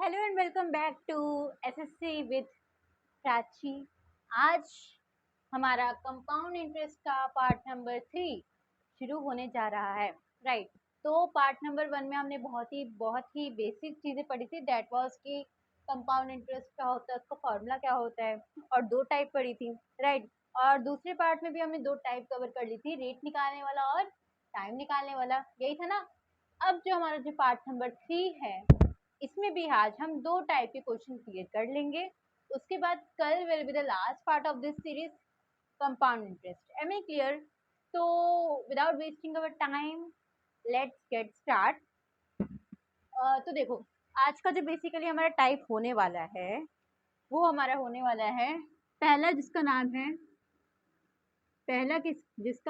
Hello and welcome back to SSC with Prachi. आज हमारा compound interest का पार्ट नंबर 3 शुरू होने जा रहा है, राइट। तो पार्ट नंबर 1 में हमने बहुत ही बेसिक चीज़ें पढ़ी थी, दैट वाज कि कंपाउंड इंटरेस्ट क्या होता है, उसका फॉर्मूला क्या होता है, और दो टाइप पढ़ी थी, राइट। और दूसरे पार्ट में भी हमने दो टाइप कवर कर ली थी, रेट निकालने वाला और टाइम निकालने वाला, यही था ना। अब जो हमारा जो पार्ट नंबर 3 है, इसमें भी आज हम दो टाइप के क्वेश्चन क्लियर कर लेंगे। उसके बाद कल will be the last part of this series, compound interest. Am I clear? तो without wasting our time let's get start. तो देखो, आज का जो बेसिकली हमारा टाइप होने वाला है वो हमारा होने वाला है पहला, जिसका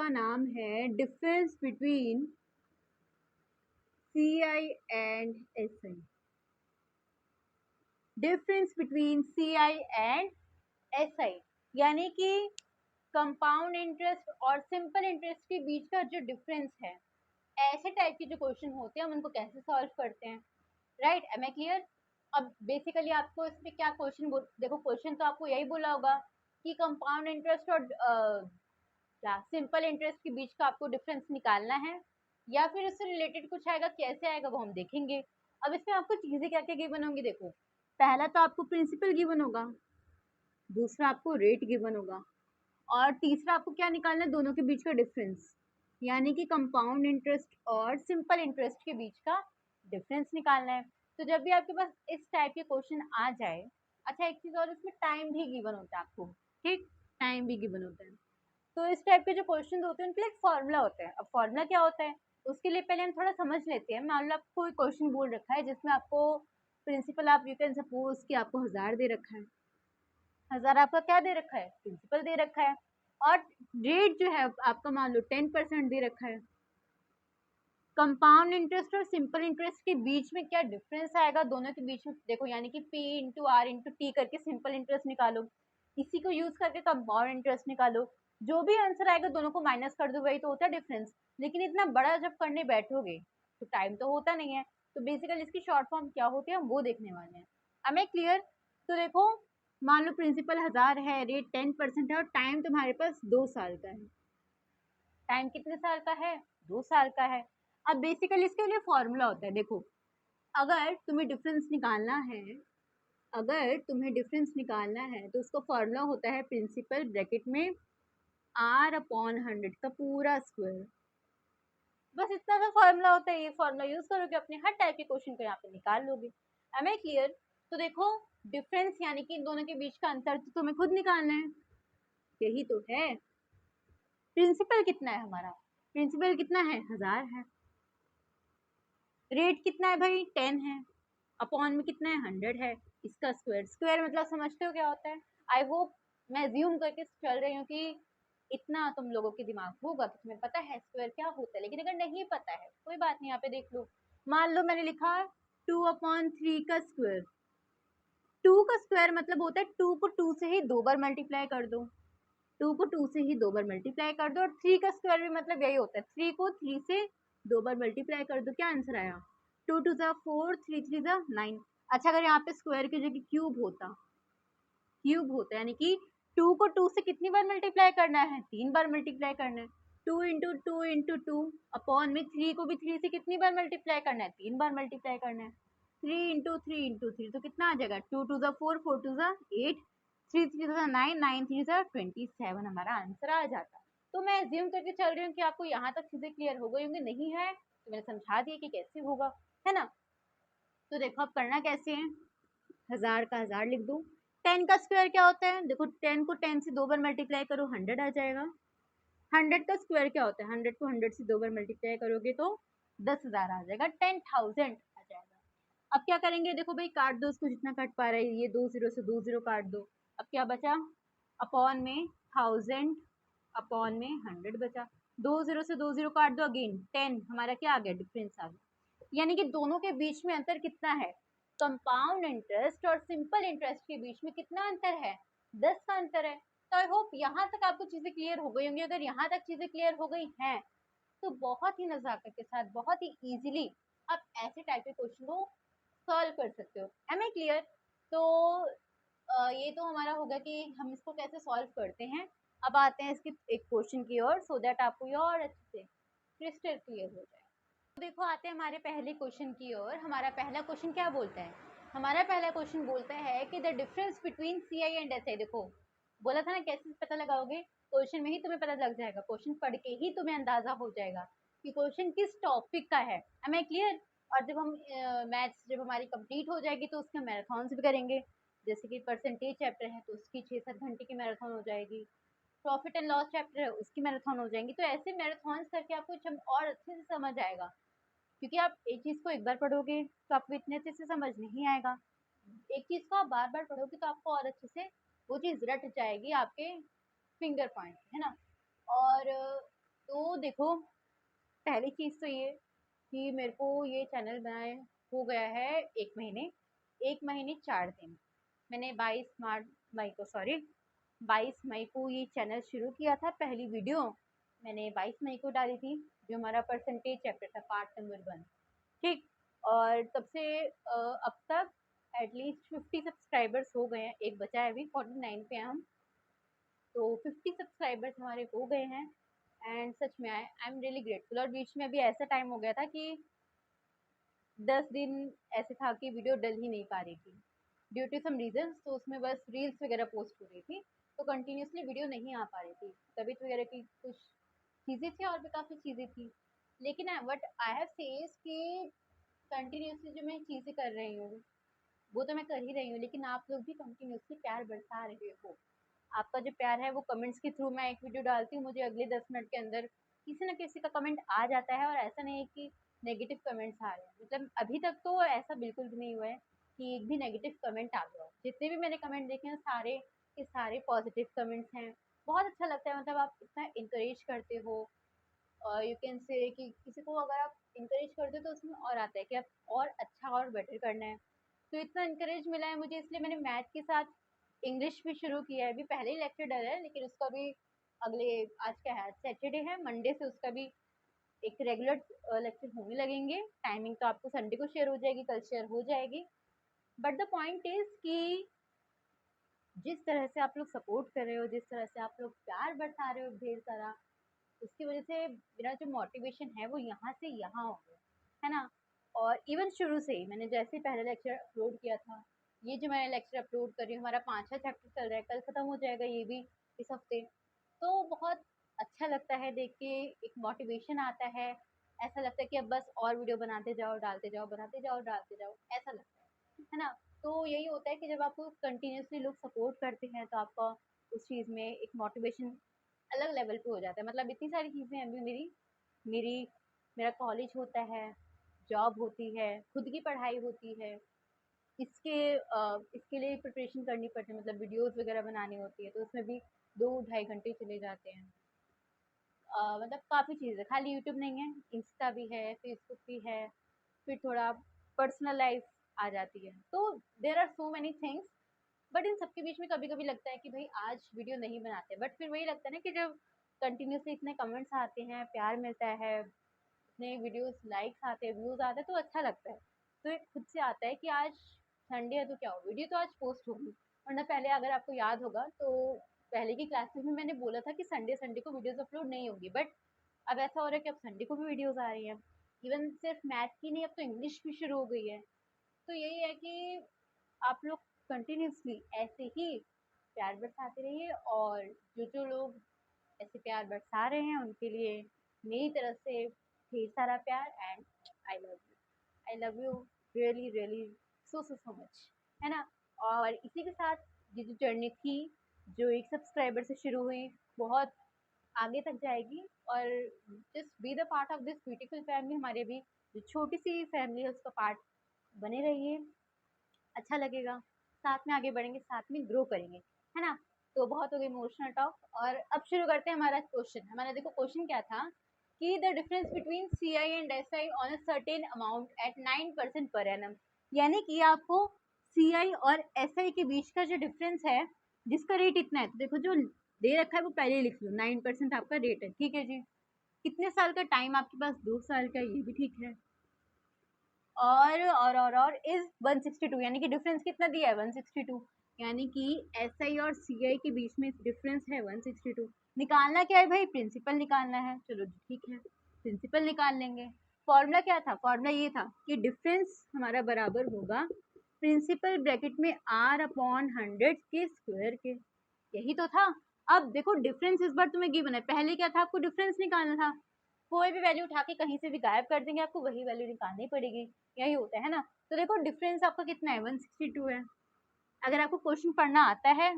नाम है difference between CI and SI। Difference between CI and SI यानी कि कंपाउंड इंटरेस्ट और सिंपल इंटरेस्ट के बीच का जो डिफरेंस है, ऐसे टाइप के जो क्वेश्चन होते हैं हम उनको कैसे सॉल्व करते हैं, राइट। Am I clear? अब बेसिकली आपको इसमें क्या क्वेश्चन, देखो क्वेश्चन तो आपको यही बोला होगा कि कंपाउंड इंटरेस्ट और क्या सिंपल इंटरेस्ट के बीच का आपको डिफरेंस निकालना है, या फिर उससे रिलेटेड कुछ आएगा, कैसे आएगा वो हम देखेंगे। अब इसमें आपको चीजें क्या क्या गिवन होंगी, देखो पहला तो आपको प्रिंसिपल गिवन होगा, दूसरा आपको रेट गिवन होगा, और तीसरा आपको क्या निकालना है, दोनों के बीच का डिफरेंस, यानी कि कंपाउंड इंटरेस्ट और सिंपल इंटरेस्ट के बीच का डिफरेंस निकालना है। तो जब भी आपके पास इस टाइप के क्वेश्चन आ जाए, अच्छा एक चीज और, इसमें टाइम भी गिवन होता है आपको, ठीक, टाइम भी गिवन होता है। तो इस टाइप के जो क्वेश्चन होते हैं उनके लिए एक फॉर्मूला होता है। अब फॉर्मूला क्या होता है उसके लिए पहले हम थोड़ा समझ लेते हैं। मान लो आपको कोई क्वेश्चन बोल रखा है जिसमें आपको प्रिंसिपल, आप यू कैन सपोज कि आपको 1000 दे रखा है, 1000 आपका क्या दे रखा है, प्रिंसिपल दे रखा है, और रेट जो है आपका मान लो 10% दे रखा है। कंपाउंड इंटरेस्ट और सिंपल इंटरेस्ट के बीच में क्या डिफरेंस आएगा, दोनों के बीच में देखो, यानी कि P into R into T करके सिंपल इंटरेस्ट निकालो, इसी को यूज करके कंपाउंड इंटरेस्ट निकालो। जो भी आंसर आएगा दोनों को माइनस कर दो, वही तो होता है डिफरेंस। लेकिन इतना बड़ा जब करने बैठोगे तो टाइम तो होता नहीं है, तो बेसिकली इसकी शॉर्ट फॉर्म क्या होती है हम वो देखने वाले हैं। अब मैं क्लियर? तो देखो, मान लो प्रिंसिपल 1000 है, रेट 10% है, और टाइम तुम्हारे पास 2 साल का है। टाइम कितने साल का है, 2 साल का है। अब बेसिकली इसके लिए फॉर्मूला होता है, देखो अगर तुम्हें डिफरेंस निकालना है, तो उसका फॉर्मूला होता है प्रिंसिपल ब्रैकेट में R/100 का पूरा स्क्वायर। बस इतना सा फॉर्मूला होता है, ये फॉर्मूला यूज करोगे अपने हर टाइप के क्वेश्चन को यहाँ पे निकाल लोगे। Am I clear? तो देखो, डिफरेंस यानी कि इन दोनों के बीच का अंतर तो तुम्हें खुद निकालना है, यही तो है। प्रिंसिपल कितना है हमारा, प्रिंसिपल कितना है, 1000 है। रेट कितना है भाई, 10 है। अपॉन में कितना है, 100 है। इसका स्क्वायर, स्क्वायर मतलब समझते हो क्या होता है? आई होप मैं ज्यूम करके चल रही हूँ कि इतना तुम लोगों के दिमाग होगा कि तुम्हें पता है स्क्वायर क्या होता है, लेकिन अगर नहीं पता है कोई बात नहीं, यहाँ पे देख लो। मान लो मैंने लिखा 2/3 का स्क्वायर। 2 का स्क्वायर मतलब होता है 2 को 2 से ही 2 बार मल्टीप्लाई कर दो, 2 को 2 से ही 2 बार मल्टीप्लाई कर दो, और 3 का स्क्वायर भी मतलब यही होता है, 3 को 3 से 2 बार मल्टीप्लाई कर दो। क्या आंसर आया, 2 2 जा 4, 3 3 जा 9। अच्छा अगर यहाँ पे स्क्वायर की जगह क्यूब होता यानी कि 2 को 2 से कितनी बार मल्टीप्लाई करना है, 3 बार मल्टीप्लाई करना है। 2 into two into two upon में 3 को भी 3 से कितनी बार मल्टीप्लाई करना है, 3 बार मल्टीप्लाई करना है। 3 इंटू थ्री इंटू थ्री तो कितना आ जाएगा, 2 2 जा 4, 4 2 जा 8, 3 3 जा 9, 9 3 जा 27, हमारा आंसर आ जाता। तो मैं एज्यूम करके चल रही हूँ कि आपको यहाँ तक चीजें क्लियर हो गई होंगी, नहीं है तो मैंने समझा दिया कि कैसे होगा, है ना। तो देखो अब करना कैसे है, 1000 का 1000 लिख दो। 10 का स्क्वायर क्या होता है, देखो 10 को 10 से 2 बार मल्टीप्लाई करो, 100 आ जाएगा। 100 का स्क्वायर क्या होता है, 100 को 100 से 2 बार मल्टीप्लाई करोगे तो 10,000 आ जाएगा, 10,000 आ जाएगा। अब क्या करेंगे, देखो भाई काट दो इसको, जितना कट पा रहा है, ये 2 0 से 2 0 काट दो। अब क्या बचा, अपॉन में 1000 अपॉन में 100 बचा। 2 0 से 2 0 काट दो, अगेन 10, हमारा क्या आ गया, डिफरेंस आ गया। यानी कि दोनों के बीच में अंतर कितना है, कंपाउंड इंटरेस्ट और सिंपल इंटरेस्ट के बीच में कितना अंतर है, 10 का अंतर है। तो आई होप यहाँ तक आपको चीजें क्लियर हो गई होंगी। अगर यहाँ तक चीजें क्लियर हो गई हैं तो बहुत ही नजाकत के साथ, बहुत ही इजीली आप ऐसे टाइप के क्वेश्चन को सॉल्व कर सकते हो। Am I clear? तो ये तो हमारा होगा कि हम इसको कैसे सॉल्व करते हैं। अब आते हैं इसकी एक क्वेश्चन की ओर, सो दैट आपको ये और अच्छे से क्रिस्टल क्लियर हो जाए। तो देखो आते हैं हमारे पहले क्वेश्चन की ओर। हमारा पहला क्वेश्चन क्या बोलता है? हमारा पहला क्वेश्चन बोलता है कि the difference between C I and S I. देखो बोला था ना कैसे पता लगाओगे, क्वेश्चन में ही तुम्हें पता लग जाएगा, क्वेश्चन पढ़ के ही तुम्हें अंदाजा हो जाएगा कि क्वेश्चन किस टॉपिक का है। Am I clear? और जब हम मैथ्स जब हमारी कंप्लीट हो जाएगी तो उसके मैराथन्स भी करेंगे। जैसे कि परसेंटेज चैप्टर है तो उसकी 6-7 घंटे की मैराथन हो जाएगी। प्रॉफिट एंड लॉस चैप्टर है उसकी मैराथन हो जाएंगी। तो ऐसे मैराथन्स करके आपको और अच्छे से समझ आएगा, क्योंकि आप एक चीज को एक बार पढ़ोगे तो आपको इतने अच्छे से समझ नहीं आएगा। एक चीज को आप बार बार पढ़ोगे तो आपको और अच्छे से वो चीज रट जाएगी आपके फिंगर पॉइंट, है ना। और तो देखो पहली चीज तो ये कि मेरे को ये चैनल बनाए हो गया है 1 महीने, 1 महीने 4 दिन। मैंने 22 मई को, सॉरी 22 मई को ये चैनल शुरू किया था। पहली वीडियो मैंने 22 मई को डाली थी, जो हमारा परसेंटेज चैप्टर था, पार्ट नंबर 1। ठीक। और तब से अब तक एटलीस्ट 50 सब्सक्राइबर्स हो गए हैं, एक बचा है अभी, 49 पे हैं हम। तो 50 सब्सक्राइबर्स हमारे हो गए हैं। एंड सच में आई एम रियली ग्रेटफुल। और बीच में अभी ऐसा टाइम हो गया था कि 10 दिन ऐसे था कि वीडियो डल ही नहीं पा रही थी ड्यू टू सम रीजन। तो उसमें बस रील्स वगैरह पोस्ट हो रही थी, तो कंटिन्यूसली वीडियो नहीं आ पा रही थी, तबीयत वगैरह की कुछ चीज़ें थी और भी काफ़ी चीज़ें थी। लेकिन वट आई हैव सेज कि कंटिन्यूसली जो मैं चीज़ें कर रही हूँ वो तो मैं कर ही रही हूँ, लेकिन आप लोग भी कंटिन्यूसली प्यार बरसा रहे हो। आपका जो प्यार है वो कमेंट्स के थ्रू, मैं एक वीडियो डालती हूँ, मुझे अगले 10 मिनट के अंदर किसी ना किसी का कमेंट आ जाता है। और ऐसा नहीं है कि नेगेटिव कमेंट्स आ रहे हैं, मतलब अभी तक तो ऐसा बिल्कुल भी नहीं हुआ है कि एक भी नेगेटिव कमेंट आ गया हो। जितने भी मैंने कमेंट देखे हैं सारे के सारे पॉजिटिव कमेंट्स हैं। बहुत अच्छा लगता है, मतलब आप इतना इंकरेज करते हो। और यू कैन से कि किसी को अगर आप इंकरेज करते हो तो उसमें और आता है कि आप और अच्छा और बेटर करना है। तो इतना इंकरेज मिला है मुझे, इसलिए मैंने मैथ के साथ इंग्लिश भी शुरू किया है। अभी पहले ही लेक्चर डला है, लेकिन उसका भी अगले, आज क्या है, आज सैटरडे है, मंडे से उसका भी एक रेगुलर लेक्चर होने लगेंगे। टाइमिंग तो आपको संडे को शेयर हो जाएगी, कल शेयर हो जाएगी। बट द पॉइंट इज कि जिस तरह से आप लोग सपोर्ट कर रहे हो, जिस तरह से आप लोग प्यार बरसा रहे हो ढेर सारा, उसकी वजह से मेरा जो मोटिवेशन है वो यहाँ से यहाँ हो गया, है ना। और इवन शुरू से ही मैंने जैसे पहले लेक्चर अपलोड किया था, ये जो मैंने लेक्चर अपलोड कर रही हूँ, हमारा 5वां चैप्टर चल रहा है, कल खत्म हो जाएगा ये भी इस हफ्ते। तो बहुत अच्छा लगता है देख के, एक मोटिवेशन आता है। ऐसा लगता है कि अब बस और वीडियो बनाते जाओ, डालते जाओ, बनाते जाओ, डालते जाओ, ऐसा लगता है ना। तो यही होता है कि जब आपको कंटिन्यूसली लोग सपोर्ट करते हैं तो आपका उस चीज़ में एक मोटिवेशन अलग लेवल पे हो जाता है। मतलब इतनी सारी चीज़ें हैं अभी मेरी मेरी मेरा कॉलेज होता है, जॉब होती है, खुद की पढ़ाई होती है, इसके लिए प्रिपरेशन करनी पड़ती है, मतलब वीडियोस वगैरह बनानी होती है, तो उसमें भी 2-2.5 घंटे चले जाते हैं। मतलब काफ़ी चीज़ें, खाली यूट्यूब नहीं है, इंस्टा भी है, फेसबुक भी है, फिर थोड़ा पर्सनल लाइफ आ जाती है। तो there are so many things. But इन सबके बीच में कभी कभी लगता है कि भाई आज वीडियो नहीं बनाते, बट फिर वही लगता है ना कि जब कंटिन्यूसली इतने कमेंट्स आते हैं, प्यार मिलता है, इतने वीडियोस लाइक्स आते हैं, व्यूज आते हैं, तो अच्छा लगता है। तो एक खुद से आता है कि आज संडे है तो क्या हो, वीडियो तो आज पोस्ट होगी। वरना पहले अगर आपको याद होगा तो पहले की क्लासेस में मैंने बोला था कि संडे संडे को वीडियोस अपलोड नहीं होगी, बट अब ऐसा हो रहा है कि अब संडे को भी वीडियोस आ रही हैं। इवन सिर्फ मैथ की नहीं, अब तो इंग्लिश भी शुरू हो गई है। तो यही है कि आप लोग कंटिन्यूसली ऐसे ही प्यार बरसाते रहिए। और जो लोग ऐसे प्यार बरसा रहे हैं उनके लिए मेरी तरफ से ढेर सारा प्यार। And I love you, I love you really really so so so much, है ना। और इसी के साथ ये जो जर्नी थी, जो एक सब्सक्राइबर से शुरू हुई, बहुत आगे तक जाएगी। और just be the part of this beautiful family, हमारे भी जो छोटी सी फैमिली है उसका पार्ट बने रहिए। अच्छा लगेगा, साथ में आगे बढ़ेंगे, साथ में ग्रो करेंगे, है ना। तो बहुत हो गई इमोशनल टॉक, और अब शुरू करते हैं हमारा क्वेश्चन। हमारा देखो क्वेश्चन क्या था कि the difference between C I and S I on a certain amount at 9% per annum. यानी कि आपको सी आई और एस आई के बीच का जो डिफरेंस है, जिसका रेट इतना है, तो देखो जो दे रखा है वो पहले ही लिख लो, 9% आपका रेट है, ठीक है जी। कितने साल का टाइम आपके पास, 2 साल का, ये भी ठीक है। और इज 162, यानी कि डिफरेंस कितना दिया है 162, यानी कि एस आई और सी आई के बीच में डिफरेंस है 162। निकालना क्या है भाई, प्रिंसिपल निकालना है। चलो ठीक है, प्रिंसिपल निकाल लेंगे। फॉर्मूला क्या था, फॉर्मूला ये था कि डिफरेंस हमारा बराबर होगा प्रिंसिपल ब्रैकेट में r अपॉन 100 के स्क्वायर के, यही तो था। अब देखो डिफरेंस इस बार तुम्हें गिवन है, पहले क्या था, आपको डिफरेंस निकालना था। कोई भी वैल्यू उठा के कहीं से भी गायब कर देंगे, आपको वही वैल्यू निकालनी पड़ेगी, यही होता है ना। तो देखो डिफरेंस आपका कितना है 162 है। अगर आपको क्वेश्चन पढ़ना आता है,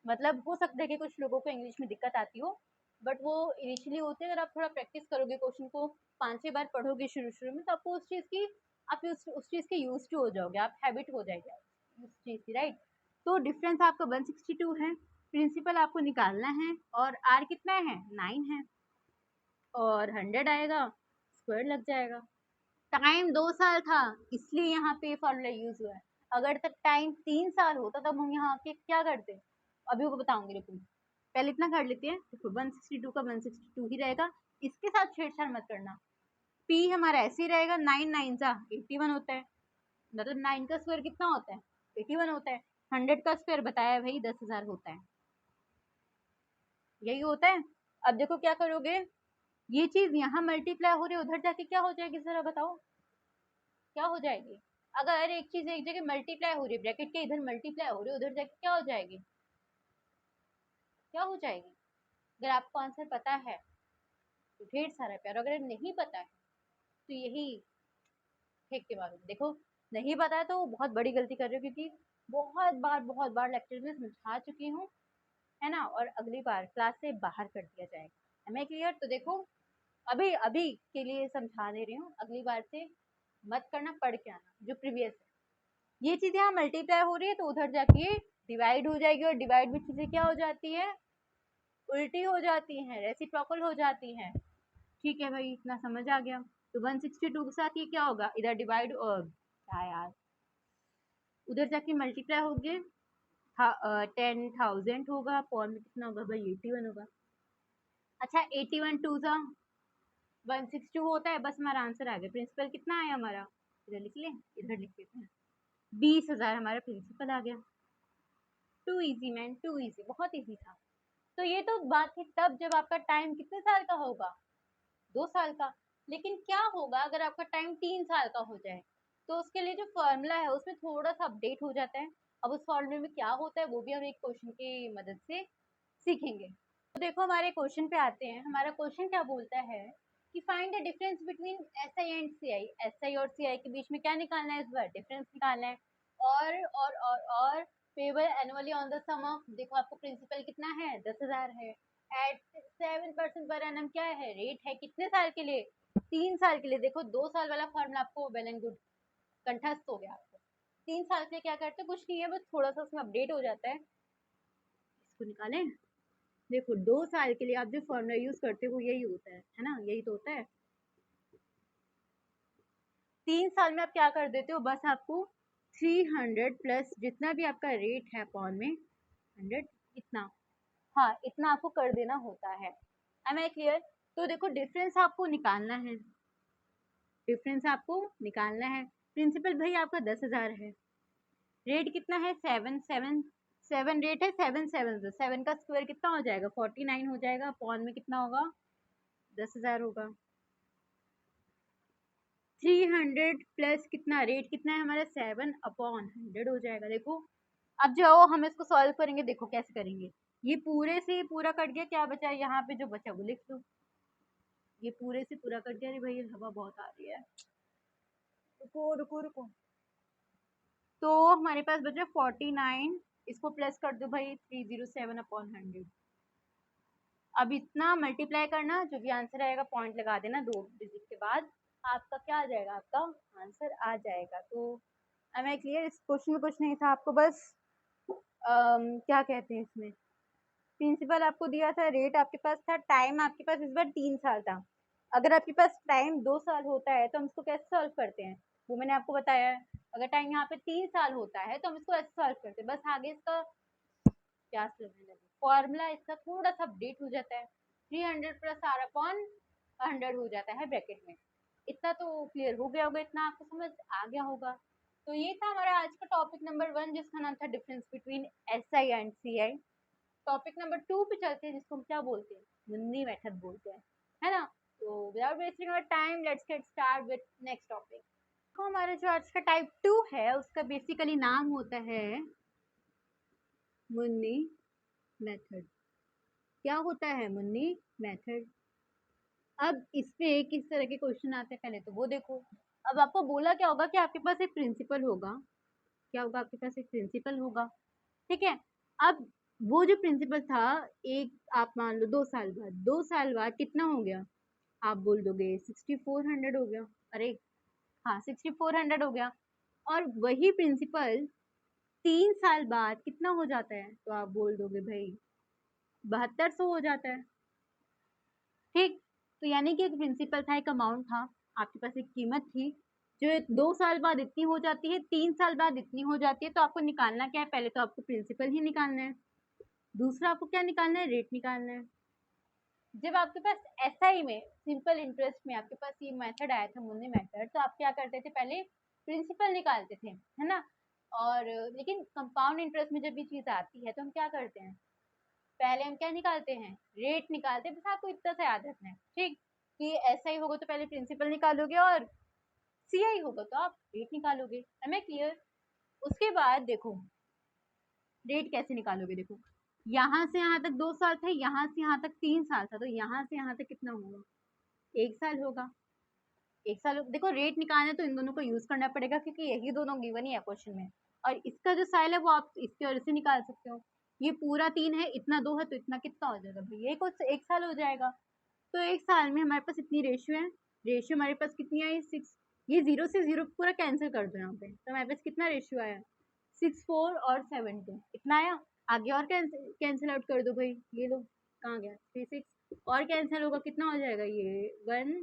मतलब हो सकता है कि कुछ लोगों को इंग्लिश में दिक्कत आती हो, बट वो इनिशियली होते हैं। अगर आप थोड़ा प्रैक्टिस करोगे, क्वेश्चन को 5-6 बार पढ़ोगे शुरू शुरू में, तो आपको उस चीज़ की आप उस चीज़ के यूज टू हो जाओगे, आप हैबिट हो जाएगी उस चीज़ की, राइट। तो डिफरेंस आपका 162 है, प्रिंसिपल आपको निकालना है, और आर कितना है 9 है, और 100 आएगा, स्क्वायर लग जाएगा। टाइम 2 साल था, इसलिए यहाँ पे फॉर्मूला यूज हुआ है। अगर तक टाइम 3 साल होता तब हम यहाँ पे क्या करते, अभी वो बताऊंगी, लेकिन पहले इतना कर लेते हैं। देखो 162 का 162 ही रहेगा, इसके साथ छेड़छाड़ मत करना। पी हमारा ऐसे ही रहेगा, 9 9 जा 81 होता है, मतलब 9 का स्क्वायर कितना होता है 81 होता है। 100 का स्क्वायर बताया भाई 10,000 होता है, यही होता है। अब देखो क्या करोगे, ये चीज यहाँ मल्टीप्लाई हो रही है, उधर जाके क्या हो जाएगी जरा बताओ, क्या हो जाएगी। अगर एक चीज एक जगह मल्टीप्लाई हो रही है, ब्रैकेट के इधर मल्टीप्लाई हो रही है, उधर जाके क्या हो जाएगी, क्या हो जाएगी। अगर आपको आंसर पता है तो ढेर सारा प्यार, अगर नहीं पता है तो यही फेंक के मारो। देखो नहीं पता है तो बहुत बड़ी गलती कर रहे हो, क्योंकि बहुत बार लेक्चर में समझा चुकी हूँ, है ना। और अगली बार क्लास से बाहर कर दिया जाएगा, एम आई क्लियर। तो देखो अभी अभी के लिए समझा दे रही हूँ, अगली बार से मत करना, पढ़ के आना जो प्रीवियस है। ये चीज़ यहाँ मल्टीप्लाई हो रही है तो उधर जाके डिवाइड हो जाएगी, और डिवाइड में चीज़ें क्या हो जाती है, उल्टी हो जाती हैं, रेसिप्रोकल हो जाती हैं। ठीक है भाई, इतना समझ आ गया। तो 162 के साथ ये क्या होगा, इधर डिवाइड, और क्या यार, उधर जाके मल्टीप्लाई हो गए, 10,000 होगा, अपॉन में कितना होगा भाई 81 होगा। अच्छा 81 टू सा 162 होता है, बस हमारा आंसर आ गया। प्रिंसिपल कितना आया हमारा, इधर लिख लें, इधर लिख लेते हैं, 20,000 हमारा प्रिंसिपल आ गया। Too easy man, too easy, बहुत इजी था। तो ये तो बात थी तब जब आपका टाइम कितने साल का होगा, 2 साल का। लेकिन क्या होगा अगर आपका टाइम 3 साल का हो जाए, तो उसके लिए जो फॉर्मूला है उसमें थोड़ा सा अपडेट हो जाता है। अब उस फॉर्मूले में क्या होता है वो भी हम एक क्वेश्चन की मदद से सीखेंगे। तो देखो हमारे क्वेश्चन पे आते हैं। हमारा क्वेश्चन क्या बोलता है कि find the difference between S I and C I. S I और सी आई के बीच में क्या निकालना है, इस बार डिफरेंस निकालना है। और payable annually on the sum of, देखो आपको प्रिंसिपल कितना है 10,000 है, एट 7% पर एनम क्या है, रेट है, कितने साल के लिए 3 साल के लिए। देखो 2 साल वाला फॉर्मूला आपको वेल एंड गुड कंठस्थ हो गया आपको। 3 साल के लिए क्या करते हैं, कुछ नहीं है, बस थोड़ा सा उसमें अपडेट हो जाता है। इसको निकालें, देखो 2 साल के लिए आप जो फॉर्मूला यूज करते हो वो यही होता है ना, यही तो होता है। 3 साल में आप क्या कर देते हो, बस आपको 300 प्लस जितना भी आपका रेट है अपॉन में 100, इतना, हाँ इतना आपको कर देना होता है। Am I clear. तो देखो डिफरेंस आपको निकालना है, डिफरेंस आपको निकालना है। प्रिंसिपल भाई आपका 10,000 है, रेट कितना है 7 रेट है, 7 का स्क्वायर कितना हो जाएगा 49 हो जाएगा, अपॉन में कितना होगा 10,000 होगा। 300 प्लस कितना, रेट कितना है हमारा 7 अपॉन 100 हो जाएगा। देखो अब जो हम इसको सॉल्व करेंगे, देखो कैसे करेंगे, ये पूरे से पूरा कट गया, क्या बचा यहाँ पे, जो बचा वो लिख लो। ये पूरे से पूरा कट गया, अरे भाई हवा बहुत आ रही है, रुको रुको रुको। तो हमारे पास बचा 49, इसको प्लस कर दो भाई 307 अपॉन 100। अब इतना मल्टीप्लाई करना, जो भी आंसर आएगा पॉइंट लगा देना 2 डिजिट के बाद, आपका क्या आ जाएगा, आपका आंसर आ जाएगा। तो आई मैं क्लियर, इस क्वेश्चन में कुछ नहीं था, आपको बस क्या कहते हैं इसमें, प्रिंसिपल आपको दिया था, रेट आपके पास था, टाइम आपके पास इस बार 3 साल था। अगर आपके पास टाइम 2 साल होता है तो हम इसको कैसे सॉल्व करते हैं, वो मैंने आपको बताया है। अगर टाइम यहाँ पे 3 साल होता है तो हम इसको ऐसे सॉल्व करते हैं, बस आगे इसका प्यास लगने लगी, फॉर्मूला इसका थोड़ा सा अपडेट हो जाता है, 300 प्लस आर अपॉन 100 हो जाता है ब्रैकेट में। इतना तो क्लियर हो गया होगा, इतना आपको समझ आ गया होगा। तो ये था हमारा आज का टॉपिक नंबर 1 जिसका नाम था difference between SI and CI. Topic number 2 पे चलते हैं जिसको हम क्या बोलते हैं, मुन्नी मेथड बोलते हैं, है ना। तो without wasting our time let's get start with next topic. तो हमारा जो आज का टाइप 2 है उसका बेसिकली नाम होता है मुन्नी मेथड। क्या होता है मुन्नी मेथड? अब इसमें किस तरह के क्वेश्चन आते हैं पहले तो वो देखो। अब आपको बोला क्या होगा कि आपके पास एक प्रिंसिपल होगा। क्या होगा? आपके पास एक प्रिंसिपल होगा, ठीक है। अब वो जो प्रिंसिपल था, एक आप मान लो 2 साल बाद, 2 साल बाद कितना हो गया? आप बोल दोगे 6400 हो गया। अरे हाँ, 6400 हो गया। और वही प्रिंसिपल 3 साल बाद कितना हो जाता है? तो आप बोल दोगे भाई 7200 हो जाता है, ठीक। तो यानी कि एक प्रिंसिपल था, एक अमाउंट था, आपके पास एक कीमत थी जो 2 साल बाद इतनी हो जाती है, 3 साल बाद इतनी हो जाती है। तो आपको निकालना क्या है? पहले तो आपको प्रिंसिपल ही निकालना है, दूसरा आपको क्या निकालना है? रेट निकालना है। जब आपके पास एसआई में, सिंपल इंटरेस्ट में आपके पास ये मेथड आया था, मुन्नी मेथड, तो आप क्या करते थे? पहले प्रिंसिपल निकालते थे, है ना। और लेकिन कंपाउंड इंटरेस्ट में जब ये चीज आती है तो हम क्या करते हैं? पहले हम क्या निकालते हैं? रेट निकालते हैं। बस आपको इतना सा याद रखना है, ठीक। कि एसआई होगा तो पहले प्रिंसिपल निकालोगे और सीआई होगा तो आप रेट निकालोगे। है मैं क्लियर? उसके बाद देखो रेट कैसे निकालोगे। देखो यहाँ से यहाँ तक 2 साल था, यहाँ से यहाँ तक 3 साल था, तो यहाँ से यहाँ तक कितना होगा? 1 साल होगा। 1 साल देखो रेट निकालना तो इन दोनों को यूज करना पड़ेगा क्योंकि यही दोनों गिवन ही है क्वेश्चन में। और इसका जो साइल है वो आप इसकी वजह से निकाल सकते हो। ये पूरा 3 है, इतना 2 है, तो इतना कितना हो जाएगा भाई? ये कुछ 1 साल हो जाएगा। तो 1 साल में हमारे पास इतनी रेशियो है। रेशियो हमारे पास कितनी आई? 6। ये 0 से 0 पूरा कैंसिल कर दो यहाँ पे, तो हमारे पास कितना रेशियो आया? 6, 4 और 7, 2 इतना आया। आगे और कैंसिल आउट कर दो भाई, ये लो कहाँ गया? 3, 6 और कैंसिल होगा, कितना हो जाएगा? ये 1,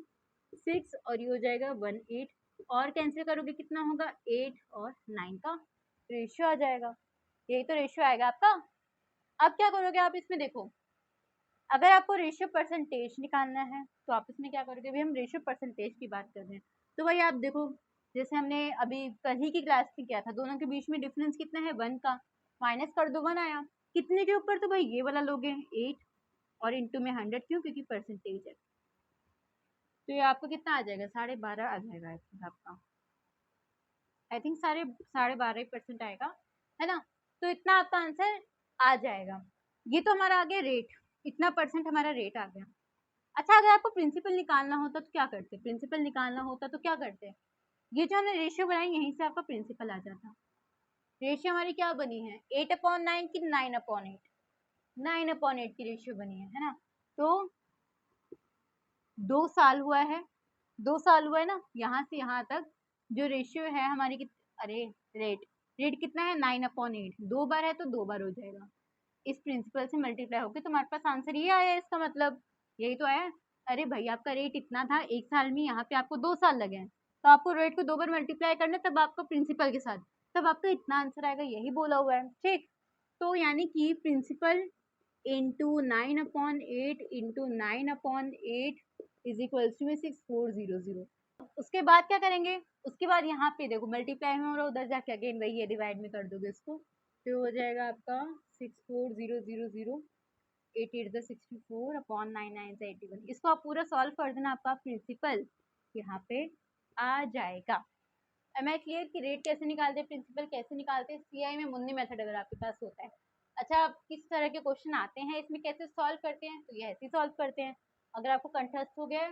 6 और ये हो जाएगा 1, 8 और कैंसिल करोगे कितना होगा? 8 और 9 का रेशियो आ जाएगा। यही तो रेशियो आएगा आपका। अब क्या करोगे आप इसमें? देखो अगर आपको रेशियो परसेंटेज निकालना है तो आप इसमें क्या करोगे? भाई हम रेशियो परसेंटेज की बात कर रहे हैं, तो भाई आप देखो जैसे हमने अभी कल ही की क्लास में किया था, दोनों के बीच में डिफरेंस कितना है? 1 का। माइनस कर दो 1 आया। कितने के ऊपर? तो भाई ये वाला लोगे 8 और इंटू में 100, क्यों? क्योंकि परसेंटेज है। तो ये आपको कितना आ जाएगा? 12.5 आ जाएगा आपका। आई थिंक 12.5% आएगा, है ना। तो इतना आपका आंसर आ जाएगा। ये तो हमारा आ गया रेट, इतना परसेंट हमारा रेट आ गया। अच्छा अगर आपको प्रिंसिपल निकालना होता तो क्या करते? प्रिंसिपल निकालना होता तो क्या करते? ये जो हमने रेशियो बनाई यहीं से आपका प्रिंसिपल आ जाता। रेशियो हमारी क्या बनी है? 8/9 की 9/8? 9/8 की रेशियो बनी है ना। तो 2 साल हुआ है, 2 साल हुआ है ना, यहाँ से यहाँ तक जो रेशियो है हमारी अरे रेट, रेट कितना है? 9/8। 2 बार है तो 2 बार हो जाएगा। इस प्रिंसिपल से मल्टीप्लाई होकर तुम्हारे पास आंसर ये आया, इसका मतलब यही तो आया। अरे भाई आपका रेट इतना था 1 साल में, यहाँ पे आपको 2 साल लगे हैं, तो आपको रेट को 2 बार मल्टीप्लाई करना है, तब आपका प्रिंसिपल के साथ, तब आपका इतना आंसर आएगा, यही बोला हुआ है, ठीक। तो यानी कि principal into 9/8 into 9/8 is equals to में 6400। उसके बाद क्या करेंगे? उसके बाद यहाँ पे देखो मल्टीप्लाई में और उधर जाके अगेन वही है, डिवाइड में कर दोगे इसको, तो हो जाएगा आपका 64000 8 8 64 अपॉन 9 9 81। इसको आप पूरा सॉल्व कर देना, आपका प्रिंसिपल यहाँ पे आ जाएगा। एम आई क्लियर कि रेट कैसे निकालते हैं, प्रिंसिपल कैसे निकालते हैं? सीआई में मुन्नी मेथड अगर आपके पास होता है। अच्छा आप किस तरह के क्वेश्चन आते हैं इसमें, कैसे सॉल्व करते हैं? तो ये ऐसे ही सॉल्व करते हैं। अगर आपको कंठस्थ हो गया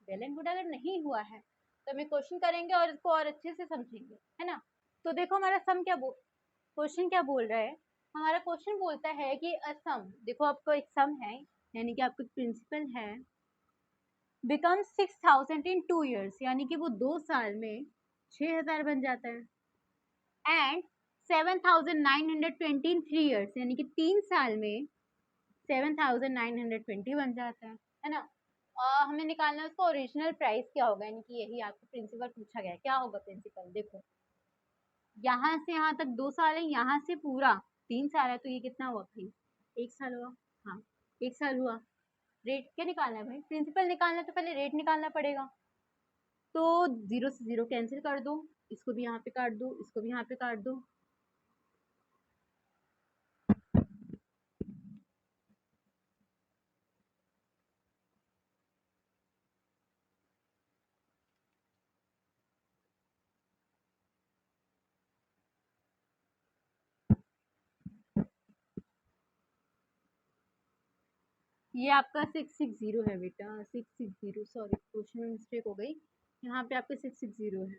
वेल एंड गुड, अगर नहीं हुआ है तो हमें क्वेश्चन करेंगे और इसको और अच्छे से समझेंगे, है ना। तो देखो हमारा सम क्या क्वेश्चन क्या बोल रहा है? हमारा क्वेश्चन बोलता है कि अ सम, देखो आपको एक सम है, यानी कि आपको प्रिंसिपल है, बिकम 6000 इन 2 ईयर्स, यानी कि वो 2 साल में 6000 बन जाता है। एंड 7920 इन 3 ईयर्स, यानी कि 3 साल में 7920 बन जाता है ना। हमें निकालना है उसका ओरिजिनल प्राइस क्या होगा, यानी कि यही आपको प्रिंसिपल पूछा गया है। क्या होगा प्रिंसिपल? देखो यहाँ से यहाँ तक 2 साल है, यहाँ से पूरा 3 साल है, तो ये कितना हुआ भाई? 1 साल हुआ। हाँ 1 साल हुआ। रेट क्या निकालना है भाई? प्रिंसिपल निकालना है तो पहले रेट निकालना पड़ेगा। तो 0 से 0 कैंसिल कर दो, इसको भी यहाँ पे काट दो, इसको भी यहाँ पे काट दो। ये आपका 660 है बेटा, 660, सॉरी क्वेश्चन में मिस्टेक हो गई, यहाँ पे आपका 660 है।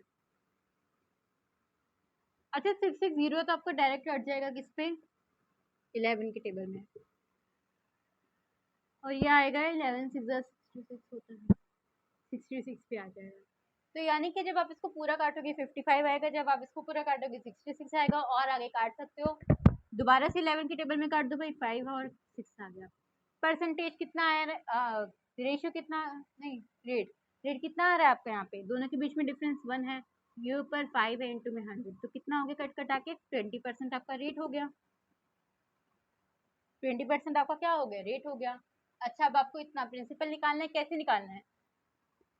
अच्छा 660 तो आपका डायरेक्ट कट जाएगा किस पे, 11 के टेबल में, और ये आएगा 11 6 होता है, 66 पे आ जाएगा। तो यानी कि जब आप इसको पूरा काटोगे 55 आएगा, जब आप इसको पूरा काटोगे 66 आएगा, और आगे काट सकते हो दोबारा से 11 के टेबल में काट दो भाई, 5 और 6 आ गया। परसेंटेज कितना आया, रेशियो कितना, नहीं रेट, रेट कितना आ रहा है आपका यहाँ पे, दोनों के बीच में डिफरेंस 1 है, ये ऊपर 5 है, इंटू में 100, तो कितना हो गया कट कटा के 20% आपका रेट हो गया, 20% आपका क्या हो गया, रेट हो गया। अच्छा अब आपको इतना प्रिंसिपल निकालना है, कैसे निकालना है,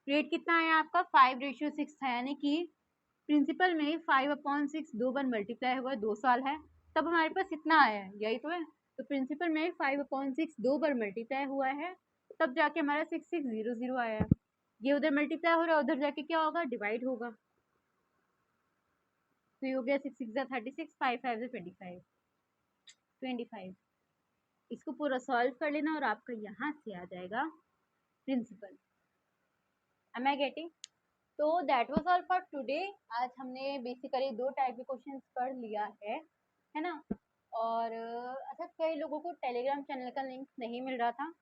रेट कितना है आपका 5:6 है, यानी कि प्रिंसिपल में 5/6 दो बार मल्टीप्लाई हुआ है, 2 साल है, तब हमारे पास इतना आया है, यही तो है। तो प्रिंसिपल में 5/6 दो बार मल्टीप्लाई हुआ है, तब जाके हमारा 6600 आया है। ये उधर मल्टीप्लाई हो रहा है, उधर जाके क्या होगा, डिवाइड होगा, तो ये हो गया 6 6 36, 5 5 25, 25। इसको पूरा सॉल्व कर लेना और आपका यहाँ से आ जाएगा प्रिंसिपल। Am I getting? तो that was all for today. आज हमने बेसिकली 2 टाइप के क्वेश्चंस पढ़ लिया है ना। और अच्छा कई लोगों को टेलीग्राम चैनल का लिंक नहीं मिल रहा था,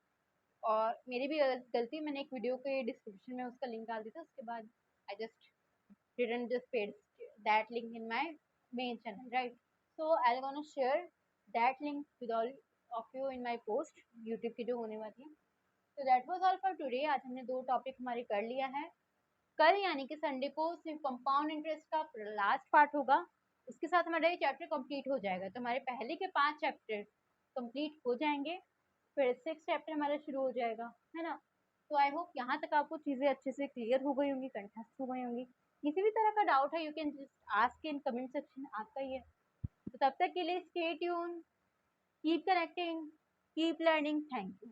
और मेरी भी गलती, मैंने एक वीडियो के डिस्क्रिप्शन में उसका लिंक डाल दिया था, उसके बाद I just didn't just paste that link in my main channel, right? So I'll gonna share that link with all of you in my post YouTube की जो होने वाली है। So that was all for today। आज हमने 2 topic हमारे कर लिया है। कल यानी कि संडे को सिर्फ कंपाउंड इंटरेस्ट का लास्ट पार्ट होगा, उसके साथ हमारा ये चैप्टर कंप्लीट हो जाएगा, तो हमारे पहले के 5 चैप्टर कंप्लीट हो जाएंगे, फिर 6 चैप्टर हमारा शुरू हो जाएगा, है ना। तो आई होप यहाँ तक आपको चीज़ें अच्छे से क्लियर हो गई होंगी, कंठस्थ हो गई होंगी। किसी भी तरह का डाउट है, you can just ask in comment section, आपका ही है। तो तब तक के लिए stay tune, keep connecting, keep learning, thank you.